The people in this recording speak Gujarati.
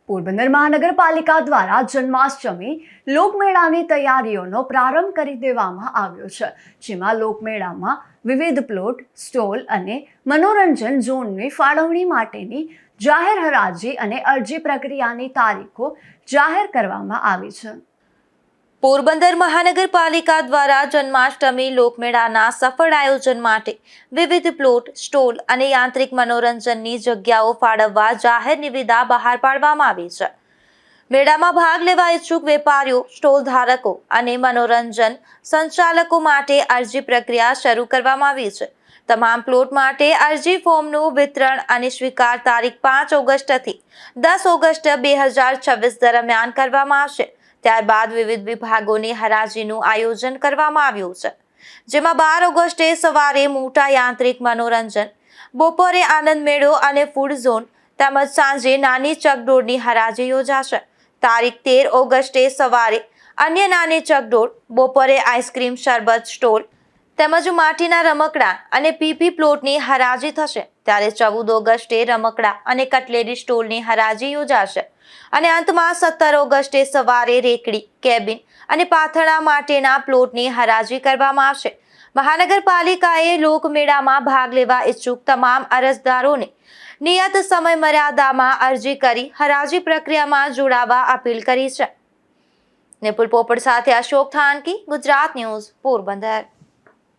પોરબંદર મહાનગરપાલિકા દ્વારા જન્માષ્ટમી લોકમેળાની તૈયારીઓનો પ્રારંભ કરી દેવામાં આવ્યો છે, જેમાં લોકમેળામાં વિવિધ પ્લોટ, સ્ટોલ અને મનોરંજન ઝોનની ફાળવણી માટેની જાહેર હરાજી અને અરજી પ્રક્રિયાની તારીખો જાહેર કરવામાં આવી છે. પોરબંદર મહાનગરપાલિકા દ્વારા જન્માષ્ટમી લોકમેળાના સફળ આયોજન માટે વિવિધ પ્લોટ, સ્ટોલ અને યાંત્રિક મનોરંજનની જગ્યાઓ ફાળવવા જાહેર નિવિદા બહાર પાડવામાં આવી છે. મેળામાં ભાગ લેવા ઈચ્છુક વેપારીઓ, સ્ટોલ ધારકો અને મનોરંજન સંચાલકો માટે અરજી પ્રક્રિયા શરૂ કરવામાં આવી છે. તમામ પ્લોટ માટે અરજી ફોર્મનું વિતરણ અને સ્વીકાર તારીખ 5 ઓગસ્ટથી 10 ઓગસ્ટ 2026 દરમિયાન કરવામાં આવશે. ત્યારબાદ વિવિધ વિભાગોની હરાજીનું આયોજન કરવામાં આવ્યું છે, જેમાં 12 ઓગસ્ટે સવારે મોટા યાંત્રિક મનોરંજન, બપોરે આનંદ મેળો અને ફૂડ ઝોન તેમજ સાંજે નાની ચકડોળની હરાજી યોજાશે. તારીખ 13 ઓગસ્ટે સવારે અન્ય નાની ચકડોળ, બપોરે આઈસ્ક્રીમ શરબત સ્ટોલ તેમજ માટીના રમકડા અને પીપી પ્લોટની હરાજી થશે. ત્યારે 14 ઓગસ્ટે રમકડા અને કટલેરી સ્ટોલની હરાજી યોજાશે અને અંતમાં 17 ઓગસ્ટે સવારે રેકડી, કેબિન અને પાથરણા માટેના પ્લોટની હરાજી કરવામાં આવશે. મહાનગરપાલિકાએ લોકમેળામાં ભાગ લેવા ઈચ્છુક તમામ અરજદારોને નિયત સમય મર્યાદામાં અરજી કરી હરાજી પ્રક્રિયામાં જોડાવા અપીલ કરી છે. નિપુલ પોપટ સાથે અશોક થાનકી, ગુજરાત ન્યૂઝ, પોરબંદર.